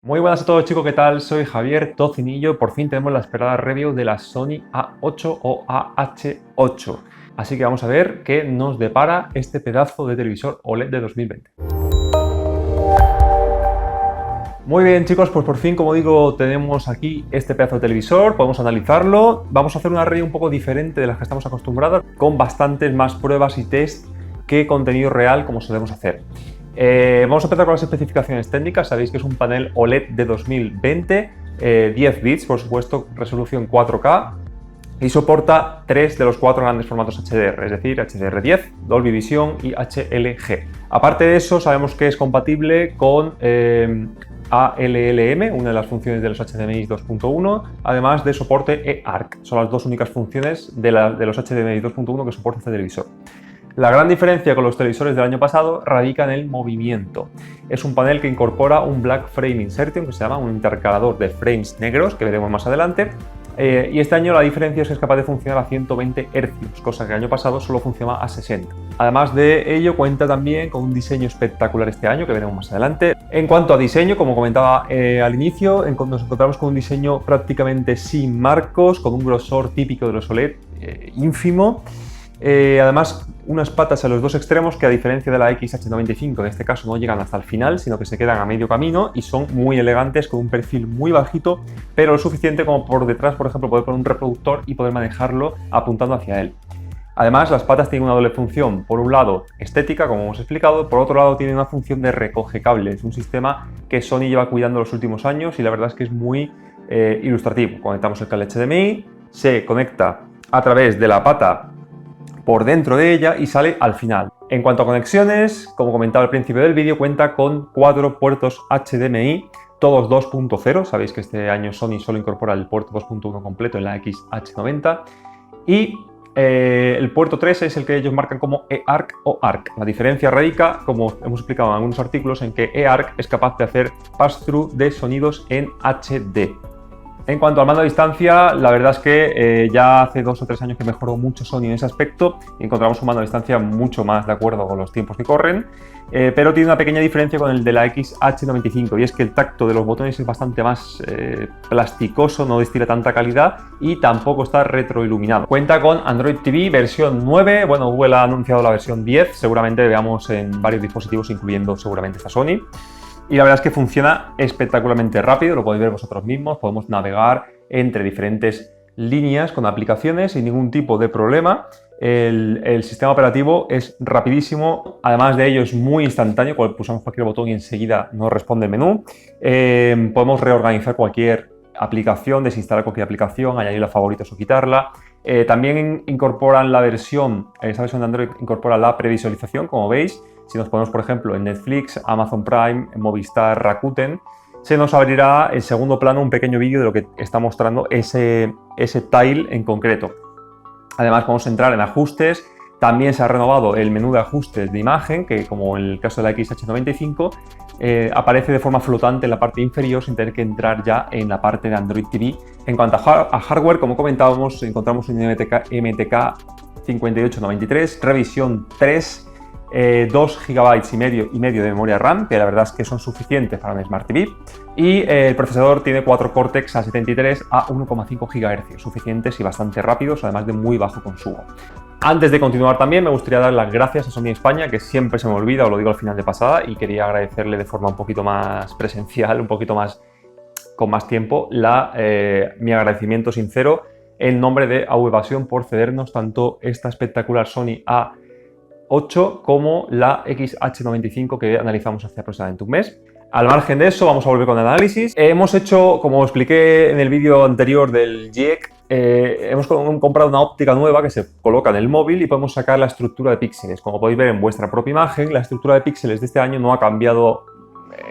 Muy buenas a todos chicos, ¿qué tal? Soy Javier Tocinillo. Por fin tenemos la esperada review de la Sony A8 o AH8. Así que vamos a ver qué nos depara este pedazo de televisor OLED de 2020. Muy bien chicos, pues por fin, como digo, tenemos aquí este pedazo de televisor, podemos analizarlo. Vamos a hacer una review un poco diferente de las que estamos acostumbrados, con bastantes más pruebas y test que contenido real como solemos hacer. Vamos a empezar con las especificaciones técnicas. Sabéis que es un panel OLED de 2020, 10 bits, por supuesto, resolución 4K y soporta 3 de los 4 grandes formatos HDR, es decir, HDR10, Dolby Vision y HLG. Aparte de eso, sabemos que es compatible con ALLM, una de las funciones de los HDMI 2.1, además de soporte eARC. Son las dos únicas funciones de los HDMI 2.1 que soporta este televisor. La gran diferencia con los televisores del año pasado radica en el movimiento. Es un panel que incorpora un Black Frame Insertion, que se llama un intercalador de frames negros, que veremos más adelante. Y este año la diferencia es que es capaz de funcionar a 120 Hz, cosa que el año pasado solo funcionaba a 60. Además de ello, cuenta también con un diseño espectacular este año, que veremos más adelante. En cuanto a diseño, como comentaba al inicio, nos encontramos con un diseño prácticamente sin marcos, con un grosor típico de los OLED ínfimo. Además, unas patas a los dos extremos que, a diferencia de la XH95, en este caso no llegan hasta el final, sino que se quedan a medio camino y son muy elegantes, con un perfil muy bajito, pero lo suficiente como por detrás, por ejemplo, poder poner un reproductor y poder manejarlo apuntando hacia él. Además, las patas tienen una doble función. Por un lado, estética, como hemos explicado, por otro lado, tienen una función de recoge cables, un sistema que Sony lleva cuidando los últimos años y la verdad es que es muy ilustrativo. Conectamos el cable HDMI, se conecta a través de la pata por dentro de ella y sale al final. En cuanto a conexiones, como comentaba al principio del vídeo, cuenta con 4 puertos HDMI, todos 2.0. Sabéis que este año Sony solo incorpora el puerto 2.1 completo en la XH90. Y el puerto 3 es el que ellos marcan como eARC o ARC. La diferencia radica, como hemos explicado en algunos artículos, en que eARC es capaz de hacer pass-through de sonidos en HD. En cuanto al mando a distancia, la verdad es que ya hace 2 o 3 años que mejoró mucho Sony en ese aspecto y encontramos un mando a distancia mucho más de acuerdo con los tiempos que corren, pero tiene una pequeña diferencia con el de la XH95 y es que el tacto de los botones es bastante más plasticoso, no destila tanta calidad y tampoco está retroiluminado. Cuenta con Android TV versión 9, bueno, Google ha anunciado la versión 10, seguramente veamos en varios dispositivos, incluyendo seguramente esta Sony. Y la verdad es que funciona espectacularmente rápido, lo podéis ver vosotros mismos, podemos navegar entre diferentes líneas con aplicaciones sin ningún tipo de problema. El sistema operativo es rapidísimo, además de ello es muy instantáneo, pulsamos cualquier botón y enseguida nos responde el menú. Podemos reorganizar cualquier aplicación, desinstalar cualquier aplicación, añadirla a favoritos o quitarla. También incorporan esta versión de Android incorpora la previsualización, como veis. Si nos ponemos, por ejemplo, en Netflix, Amazon Prime, Movistar, Rakuten, se nos abrirá en segundo plano un pequeño vídeo de lo que está mostrando ese tile en concreto. Además, podemos entrar en ajustes. También se ha renovado el menú de ajustes de imagen, que como en el caso de la XH95, aparece de forma flotante en la parte inferior sin tener que entrar ya en la parte de Android TV. En cuanto a hardware, como comentábamos, encontramos un MTK 5893, revisión 3, 2 GB y medio de memoria RAM, que la verdad es que son suficientes para un Smart TV, y el procesador tiene 4 Cortex A73 a 1,5 GHz, suficientes y bastante rápidos, además de muy bajo consumo. Antes de continuar también me gustaría dar las gracias a Sony España, que siempre se me olvida, os lo digo al final de pasada, y quería agradecerle de forma un poquito más presencial, un poquito más con más tiempo, mi agradecimiento sincero en nombre de AVEvasión por cedernos tanto esta espectacular Sony A8 como la XH95 que analizamos hace aproximadamente un mes. Al margen de eso, vamos a volver con el análisis. Hemos hecho, como expliqué en el vídeo anterior del GIEC, hemos comprado una óptica nueva que se coloca en el móvil y podemos sacar la estructura de píxeles. Como podéis ver en vuestra propia imagen, la estructura de píxeles de este año no ha cambiado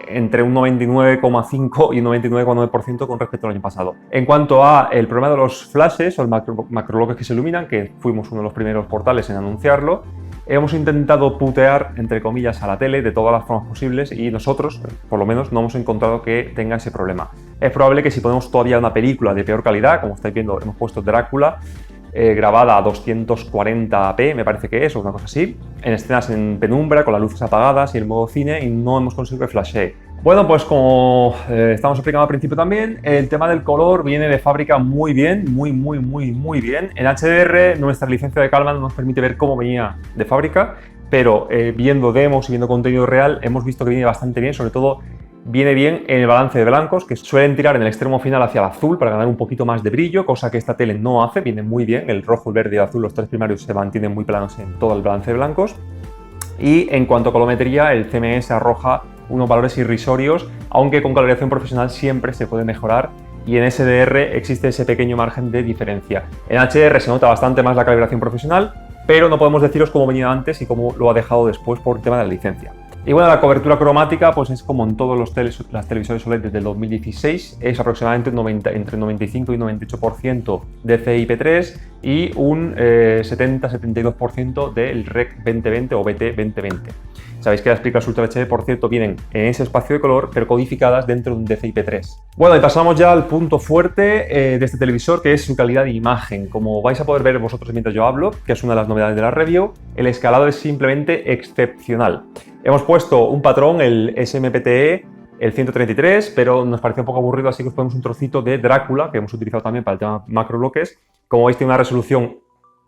entre un 99,5 y un 99,9% con respecto al año pasado. En cuanto a el problema de los flashes o el macrobloques que se iluminan, que fuimos uno de los primeros portales en anunciarlo, hemos intentado putear, entre comillas, a la tele de todas las formas posibles y nosotros, por lo menos, no hemos encontrado que tenga ese problema. Es probable que si ponemos todavía una película de peor calidad, como estáis viendo, hemos puesto Drácula, grabada a 240p, me parece que es, o una cosa así, en escenas en penumbra, con las luces apagadas y el modo cine, y no hemos conseguido que flashee. Bueno, pues como estamos explicando al principio también, el tema del color viene de fábrica muy bien, muy bien. En HDR nuestra licencia de Calman no nos permite ver cómo venía de fábrica, pero viendo demos y viendo contenido real hemos visto que viene bastante bien, sobre todo viene bien en el balance de blancos, que suelen tirar en el extremo final hacia el azul para ganar un poquito más de brillo, cosa que esta tele no hace, viene muy bien, el rojo, el verde y el azul, los tres primarios se mantienen muy planos en todo el balance de blancos. Y en cuanto a colorimetría, el CMS arroja unos valores irrisorios, aunque con calibración profesional siempre se puede mejorar y en SDR existe ese pequeño margen de diferencia. En HDR se nota bastante más la calibración profesional, pero no podemos deciros cómo venía antes y cómo lo ha dejado después por el tema de la licencia. Y bueno, la cobertura cromática pues es como en todos las televisores OLED desde el 2016, es aproximadamente entre 95 y 98% DCI-P3 y un 70-72% del REC 2020 o BT 2020. Sabéis que las películas Ultra HD, por cierto, vienen en ese espacio de color, pero codificadas dentro de un DCI-P3. Bueno, y pasamos ya al punto fuerte de este televisor, que es su calidad de imagen. Como vais a poder ver vosotros mientras yo hablo, que es una de las novedades de la review, el escalado es simplemente excepcional. Hemos puesto un patrón, el SMPTE, el 133, pero nos pareció un poco aburrido, así que os ponemos un trocito de Drácula, que hemos utilizado también para el tema macrobloques. Como veis, tiene una resolución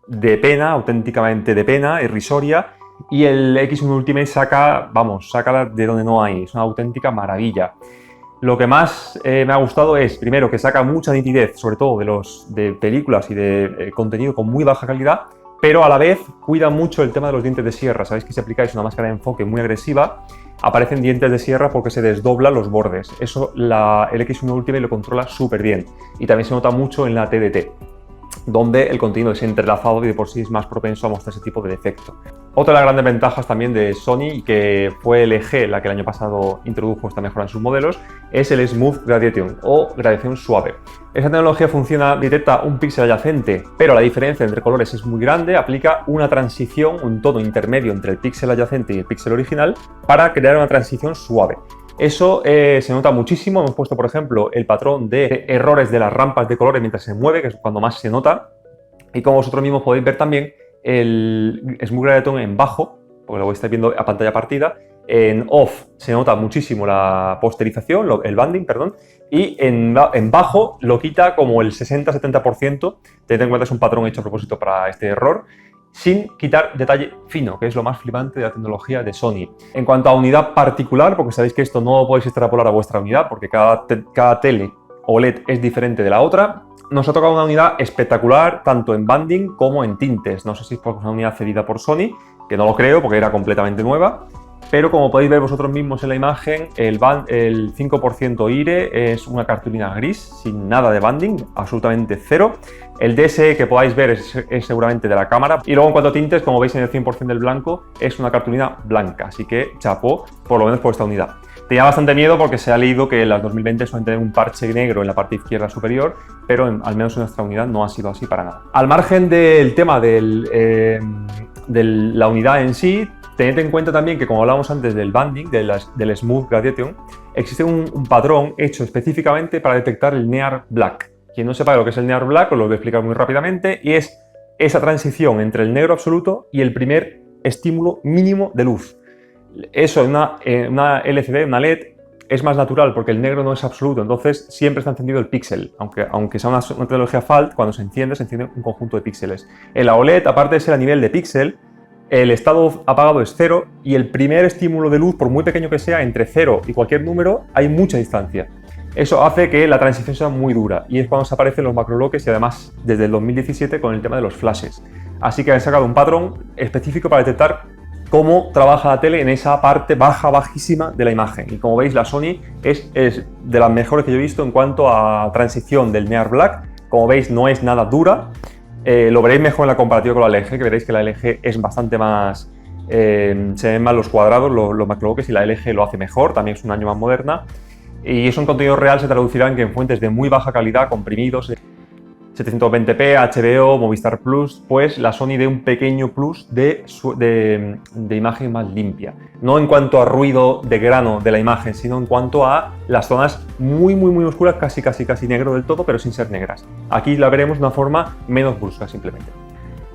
de pena, auténticamente de pena, irrisoria, y el X1 Ultimate saca de donde no hay, es una auténtica maravilla. Lo que más me ha gustado es, primero, que saca mucha nitidez, sobre todo de películas y de contenido con muy baja calidad, pero a la vez cuida mucho el tema de los dientes de sierra. Sabéis que si aplicáis una máscara de enfoque muy agresiva, aparecen dientes de sierra porque se desdoblan los bordes. Eso el X1 Ultimate lo controla súper bien. Y también se nota mucho en la TDT, donde el contenido es entrelazado y de por sí es más propenso a mostrar ese tipo de defecto. Otra de las grandes ventajas también de Sony, que fue LG la que el año pasado introdujo esta mejora en sus modelos, es el Smooth Gradation o gradación suave. Esa tecnología detecta un píxel adyacente, pero la diferencia entre colores es muy grande, aplica una transición, un tono intermedio entre el píxel adyacente y el píxel original para crear una transición suave. Eso se nota muchísimo. Hemos puesto, por ejemplo, el patrón de errores de las rampas de colores mientras se mueve, que es cuando más se nota. Y como vosotros mismos podéis ver también, el Smooth Gradation en bajo, porque lo estáis viendo a pantalla partida, en off se nota muchísimo la posterización, el banding, perdón, y en bajo lo quita como el 60-70%. Tened en cuenta que es un patrón hecho a propósito para este error, sin quitar detalle fino, que es lo más flipante de la tecnología de Sony. En cuanto a unidad particular, porque sabéis que esto no lo podéis extrapolar a vuestra unidad, porque cada tele OLED es diferente de la otra, nos ha tocado una unidad espectacular, tanto en banding como en tintes. No sé si es porque es una unidad cedida por Sony, que no lo creo, porque era completamente nueva, pero como podéis ver vosotros mismos en la imagen, el 5% IRE es una cartulina gris, sin nada de banding, absolutamente cero. El DSE que podáis ver es seguramente de la cámara. Y luego en cuanto a tintes, como veis en el 100% del blanco, es una cartulina blanca, así que chapó, por lo menos por esta unidad. Tenía bastante miedo porque se ha leído que las 2020 suelen tener un parche negro en la parte izquierda superior, pero al menos en nuestra unidad no ha sido así para nada. Al margen del tema de la unidad en sí, tened en cuenta también que, como hablábamos antes del banding, del Smooth Gradation, existe un patrón hecho específicamente para detectar el Near Black. Quien no sepa lo que es el Near Black, os lo voy a explicar muy rápidamente, y es esa transición entre el negro absoluto y el primer estímulo mínimo de luz. Eso en una LCD, una LED, es más natural porque el negro no es absoluto, entonces siempre está encendido el píxel. Aunque sea una tecnología FALT, cuando se enciende un conjunto de píxeles. En la OLED, aparte de ser a nivel de píxel, el estado apagado es 0 y el primer estímulo de luz, por muy pequeño que sea, entre 0 y cualquier número, hay mucha distancia. Eso hace que la transición sea muy dura y es cuando se aparecen los macrobloques y además desde el 2017 con el tema de los flashes. Así que han sacado un patrón específico para detectar cómo trabaja la tele en esa parte bajísima de la imagen. Y como veis, la Sony es de las mejores que yo he visto en cuanto a transición del Near Black. Como veis, no es nada dura. Lo veréis mejor en la comparativa con la LG, que veréis que la LG es bastante más... se ven más los cuadrados, los macrobloques, y la LG lo hace mejor, también es un año más moderna. Y eso en contenido real se traducirá en que en fuentes de muy baja calidad, comprimidos, 720p, HBO, Movistar Plus, pues la Sony dé un pequeño plus de imagen más limpia. No en cuanto a ruido de grano de la imagen, sino en cuanto a las zonas muy oscuras, casi negro del todo, pero sin ser negras. Aquí la veremos de una forma menos brusca, simplemente.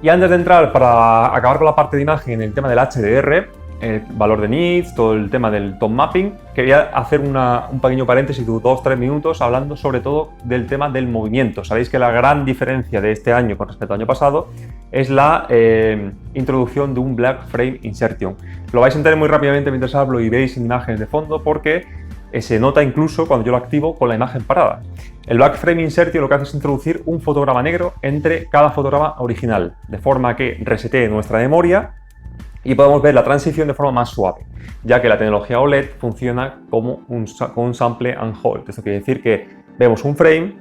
Y antes de entrar, para acabar con la parte de imagen en el tema del HDR, valor de nits, todo el tema del top mapping. Quería hacer un pequeño paréntesis de 2-3 minutos hablando sobre todo del tema del movimiento. Sabéis que la gran diferencia de este año con respecto al año pasado es la introducción de un Black Frame Insertion. Lo vais a entender muy rápidamente mientras hablo y veis imágenes de fondo porque se nota incluso cuando yo lo activo con la imagen parada. El Black Frame Insertion lo que hace es introducir un fotograma negro entre cada fotograma original, de forma que resetee nuestra memoria y podemos ver la transición de forma más suave, ya que la tecnología OLED funciona como un sample and hold. Esto quiere decir que vemos un frame,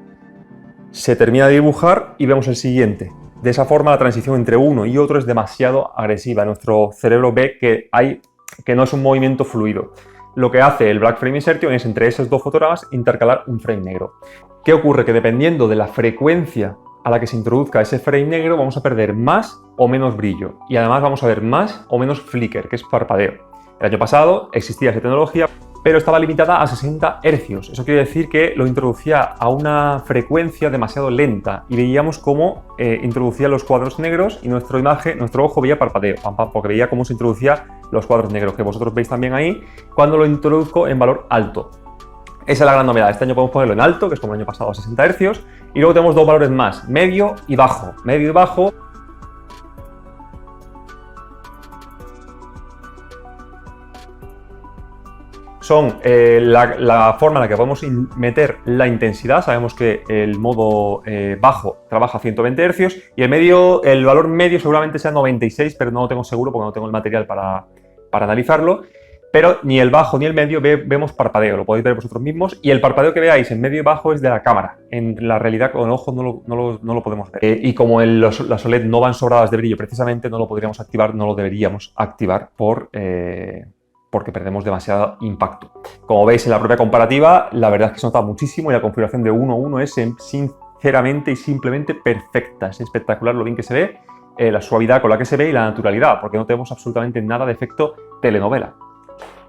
se termina de dibujar y vemos el siguiente. De esa forma la transición entre uno y otro es demasiado agresiva. Nuestro cerebro ve que no es un movimiento fluido. Lo que hace el Black Frame Insertion es entre esos dos fotogramas intercalar un frame negro. ¿Qué ocurre? Que dependiendo de la frecuencia a la que se introduzca ese frame negro vamos a perder más o menos brillo y además vamos a ver más o menos flicker, que es parpadeo. El año pasado existía esa tecnología, pero estaba limitada a 60 Hz. Eso quiere decir que lo introducía a una frecuencia demasiado lenta y veíamos cómo introducía los cuadros negros y nuestro ojo veía parpadeo, porque veía cómo se introducía los cuadros negros, que vosotros veis también ahí, cuando lo introduzco en valor alto. Esa es la gran novedad. Este año podemos ponerlo en alto, que es como el año pasado a 60 Hz, y luego tenemos dos valores más, medio y bajo. Medio y bajo son la forma en la que podemos meter la intensidad. Sabemos que el modo bajo trabaja a 120 Hz y el valor medio seguramente sea 96, pero no lo tengo seguro porque no tengo el material para analizarlo. Pero ni el bajo ni el medio vemos parpadeo, lo podéis ver vosotros mismos, y el parpadeo que veáis en medio y bajo es de la cámara. En la realidad con el ojo no lo podemos ver. Y como las OLED no van sobradas de brillo precisamente, no lo podríamos activar, no lo deberíamos activar porque perdemos demasiado impacto. Como veis en la propia comparativa, la verdad es que se nota muchísimo y la configuración de 1:1 es sinceramente y simplemente perfecta. Es espectacular lo bien que se ve, la suavidad con la que se ve y la naturalidad, porque no tenemos absolutamente nada de efecto telenovela.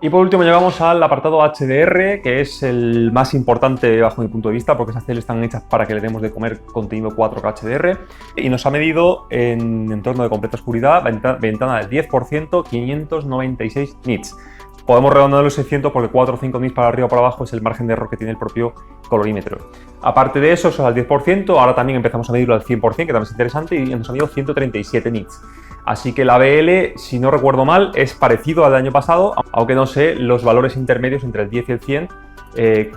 Y por último llegamos al apartado HDR, que es el más importante bajo mi punto de vista, porque esas teles están hechas para que le demos de comer contenido 4K HDR, y nos ha medido en entorno de completa oscuridad, ventana del 10%, 596 nits. Podemos redondear los 600 porque 4 o 5 nits para arriba o para abajo es el margen de error que tiene el propio colorímetro. Aparte de eso, al 10%, ahora también empezamos a medirlo al 100%, que también es interesante, y nos ha medido 137 nits. Así que el ABL, si no recuerdo mal, es parecido al del año pasado, aunque no sé los valores intermedios entre el 10 y el 100,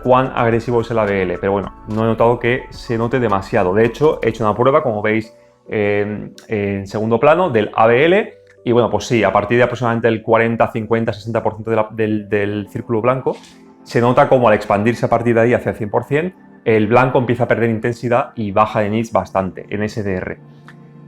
cuán agresivo es el ABL. Pero bueno, no he notado que se note demasiado. De hecho, he hecho una prueba, como veis en segundo plano, del ABL. Y bueno, pues sí, a partir de aproximadamente el 40, 50, 60% del círculo blanco, se nota como al expandirse a partir de ahí hacia el 100%, el blanco empieza a perder intensidad y baja de nits bastante en SDR.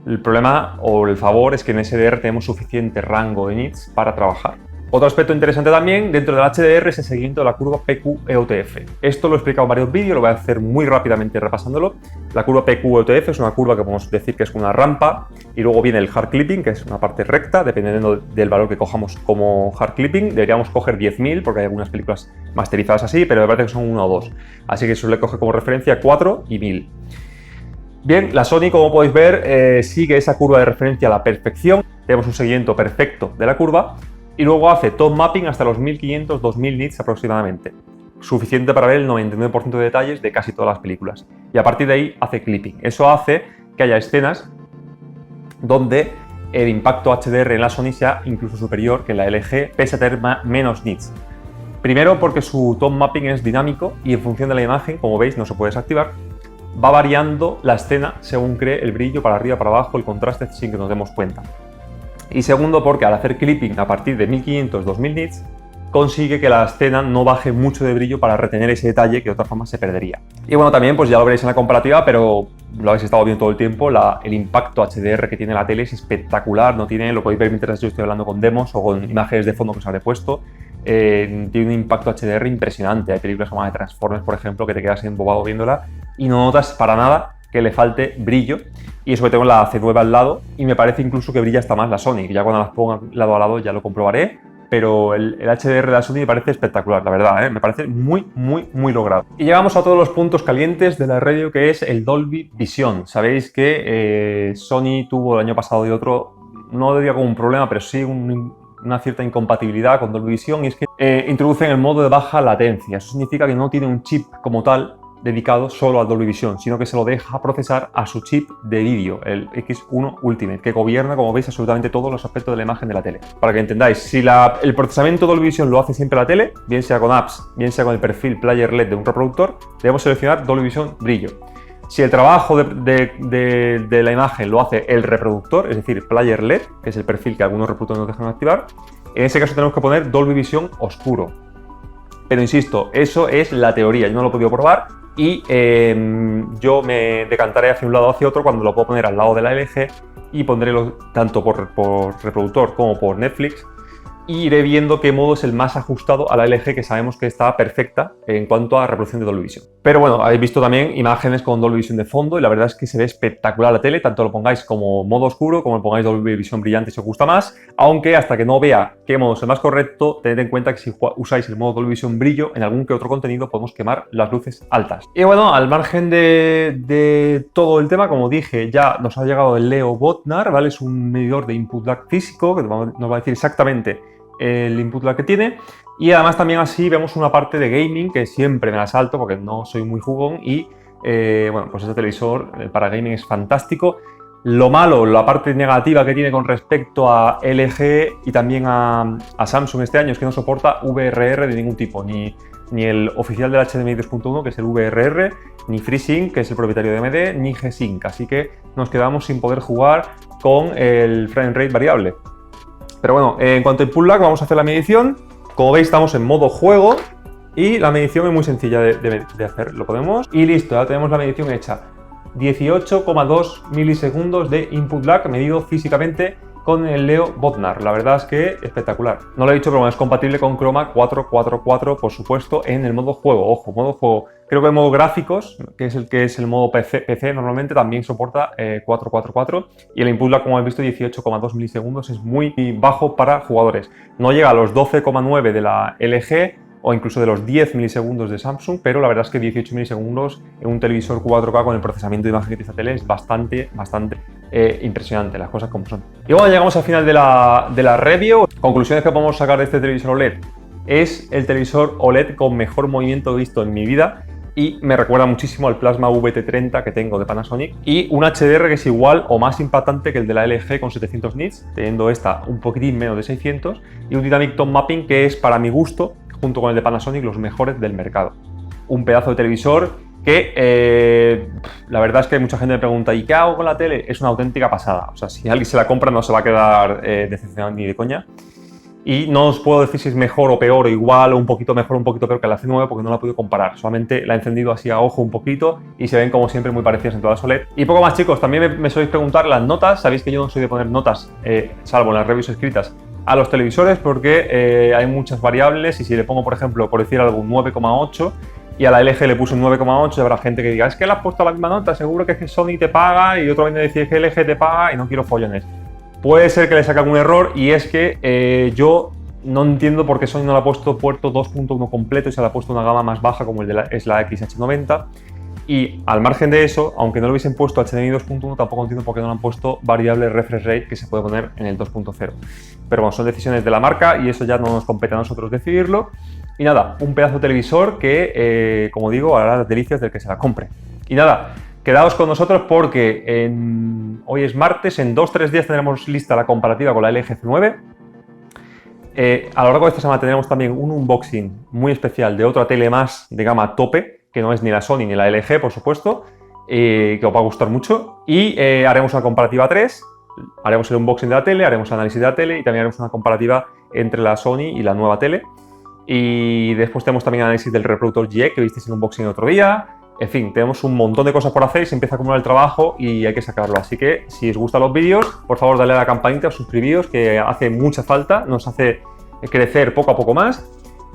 El problema o el favor es que en SDR tenemos suficiente rango de nits para trabajar. Otro aspecto interesante también dentro del HDR es el seguimiento de la curva PQ-EOTF. Esto lo he explicado en varios vídeos, lo voy a hacer muy rápidamente repasándolo. La curva PQ-EOTF es una curva que podemos decir que es una rampa y luego viene el hard clipping, que es una parte recta, dependiendo del valor que cojamos como hard clipping. Deberíamos coger 10.000 porque hay algunas películas masterizadas así, pero me parece que son 1 o 2. Así que eso le coge como referencia 4 y 1000. Bien, la Sony, como podéis ver, sigue esa curva de referencia a la perfección. Tenemos un seguimiento perfecto de la curva y luego hace top mapping hasta los 1500-2000 nits aproximadamente. Suficiente para ver el 99% de detalles de casi todas las películas. Y a partir de ahí hace clipping. Eso hace que haya escenas donde el impacto HDR en la Sony sea incluso superior que en la LG, pese a tener menos nits. Primero porque su top mapping es dinámico y en función de la imagen, como veis, no se puede desactivar. Va variando la escena según cree el brillo para arriba, para abajo, el contraste sin que nos demos cuenta. Y segundo porque al hacer clipping a partir de 1500-2000 nits consigue que la escena no baje mucho de brillo para retener ese detalle que de otra forma se perdería. Y bueno, también pues ya lo veréis en la comparativa, pero lo habéis estado viendo todo el tiempo, el impacto HDR que tiene la tele es espectacular, lo podéis ver mientras yo estoy hablando con demos o con imágenes de fondo que os habré puesto. Tiene un impacto HDR impresionante. Hay películas como de Transformers, por ejemplo, que te quedas embobado viéndola y no notas para nada que le falte brillo. Y eso que tengo la C9 al lado y me parece incluso que brilla hasta más la Sony, que ya cuando las pongo lado a lado ya lo comprobaré, pero el HDR de la Sony me parece espectacular, la verdad, me parece muy logrado. Y llegamos a todos los puntos calientes de la radio, que es el Dolby Vision. Sabéis que Sony tuvo el año pasado y otro, no diría como un problema, pero sí un una cierta incompatibilidad con Dolby Vision, y es que introducen el modo de baja latencia. Eso significa que no tiene un chip como tal dedicado solo a Dolby Vision, sino que se lo deja procesar a su chip de vídeo, el X1 Ultimate, que gobierna, como veis, absolutamente todos los aspectos de la imagen de la tele. Para que entendáis, si el procesamiento Dolby Vision lo hace siempre la tele, bien sea con apps, bien sea con el perfil Player LED de un reproductor, debemos seleccionar Dolby Vision brillo. Si el trabajo de la imagen lo hace el reproductor, es decir, Player LED, que es el perfil que algunos reproductores nos dejan activar, en ese caso tenemos que poner Dolby Vision oscuro. Pero insisto, eso es la teoría, yo no lo he podido probar y yo me decantaré hacia un lado o hacia otro cuando lo puedo poner al lado de la LG y pondré tanto por reproductor como por Netflix. Y iré viendo qué modo es el más ajustado a la LG, que sabemos que está perfecta en cuanto a reproducción de Dolby Vision. Pero bueno, habéis visto también imágenes con Dolby Vision de fondo y la verdad es que se ve espectacular la tele, tanto lo pongáis como modo oscuro como lo pongáis Dolby Vision brillante si os gusta más, aunque hasta que no vea qué modo es el más correcto, tened en cuenta que si usáis el modo Dolby Vision brillo, en algún que otro contenido podemos quemar las luces altas. Y bueno, al margen de todo el tema, como dije, ya nos ha llegado el Leo Botnar, ¿vale? Es un medidor de input lag físico que nos va a decir exactamente el input lag que tiene, y además también así vemos una parte de gaming que siempre me la salto porque no soy muy jugón y bueno, pues este televisor para gaming es fantástico. Lo malo, la parte negativa que tiene con respecto a LG y también a Samsung este año es que no soporta VRR de ningún tipo, ni el oficial del HDMI 2.1 que es el VRR, ni FreeSync que es el propietario de AMD, ni G-Sync, así que nos quedamos sin poder jugar con el frame rate variable. Pero bueno, en cuanto a input lag, vamos a hacer la medición. Como veis, estamos en modo juego y la medición es muy sencilla de hacer. Lo ponemos y listo, ya tenemos la medición hecha. 18,2 milisegundos de input lag medido físicamente con el Leo Botnar. La verdad es que espectacular. No lo he dicho, pero es compatible con Chroma 444, por supuesto, en el modo juego. Ojo, modo juego. Creo que el modo gráficos, que es el modo PC normalmente, también soporta 444. Y el input lag, como habéis visto, 18,2 milisegundos, es muy bajo para jugadores. No llega a los 12,9 de la LG o incluso de los 10 milisegundos de Samsung, pero la verdad es que 18 milisegundos en un televisor 4K con el procesamiento de imagen que tiene esta tele es bastante impresionante, las cosas como son. Y bueno, llegamos al final de la review. Conclusiones que podemos sacar de este televisor OLED. Es el televisor OLED con mejor movimiento visto en mi vida y me recuerda muchísimo al Plasma VT30 que tengo de Panasonic, y un HDR que es igual o más impactante que el de la LG con 700 nits, teniendo esta un poquitín menos de 600, y un Dynamic Tone Mapping que es, para mi gusto, junto con el de Panasonic, los mejores del mercado. Un pedazo de televisor que la verdad es que mucha gente me pregunta ¿y qué hago con la tele? Es una auténtica pasada. O sea, si alguien se la compra no se va a quedar decepcionado ni de coña. Y no os puedo decir si es mejor o peor o igual o un poquito mejor o un poquito peor que la C9 porque no la he podido comparar. Solamente la he encendido así a ojo un poquito y se ven como siempre muy parecidas en todas las OLED. Y poco más, chicos. También me soléis preguntar las notas. Sabéis que yo no soy de poner notas, salvo en las reviews escritas, a los televisores porque hay muchas variables y si le pongo, por ejemplo, por decir algo, un 9,8 y a la LG le puse un 9,8, habrá gente que diga es que le has puesto la misma nota, seguro que es que Sony te paga, y otro viene a decir que LG te paga y no quiero follones. Puede ser que le saque algún error y es que yo no entiendo por qué Sony no le ha puesto puerto 2.1 completo y se le ha puesto una gama más baja como es la XH90. Y al margen de eso, aunque no lo hubiesen puesto HDMI 2.1, tampoco entiendo por qué no le han puesto variable refresh rate que se puede poner en el 2.0. Pero bueno, son decisiones de la marca y eso ya no nos compete a nosotros decidirlo. Y nada, un pedazo de televisor que, como digo, hará las delicias del que se la compre. Y nada, quedaos con nosotros porque hoy es martes, en 2-3 días tendremos lista la comparativa con la LG C9. A lo largo de esta semana tendremos también un unboxing muy especial de otra tele más de gama tope, que no es ni la Sony ni la LG, por supuesto, que os va a gustar mucho. Y haremos una comparativa 3, haremos el unboxing de la tele, haremos el análisis de la tele y también haremos una comparativa entre la Sony y la nueva tele. Y después tenemos también análisis del reproductor GE que visteis en el unboxing el otro día. En fin, tenemos un montón de cosas por hacer y se empieza a acumular el trabajo y hay que sacarlo. Así que si os gustan los vídeos, por favor dale a la campanita, suscribíos, que hace mucha falta, nos hace crecer poco a poco más.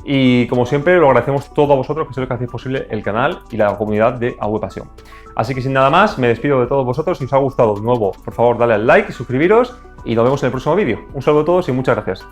Y como siempre, lo agradecemos todo a vosotros, que sois lo que hacéis posible el canal y la comunidad de AVPasión. Así que sin nada más, me despido de todos vosotros. Si os ha gustado de nuevo, por favor dale al like, suscribiros y nos vemos en el próximo vídeo. Un saludo a todos y muchas gracias.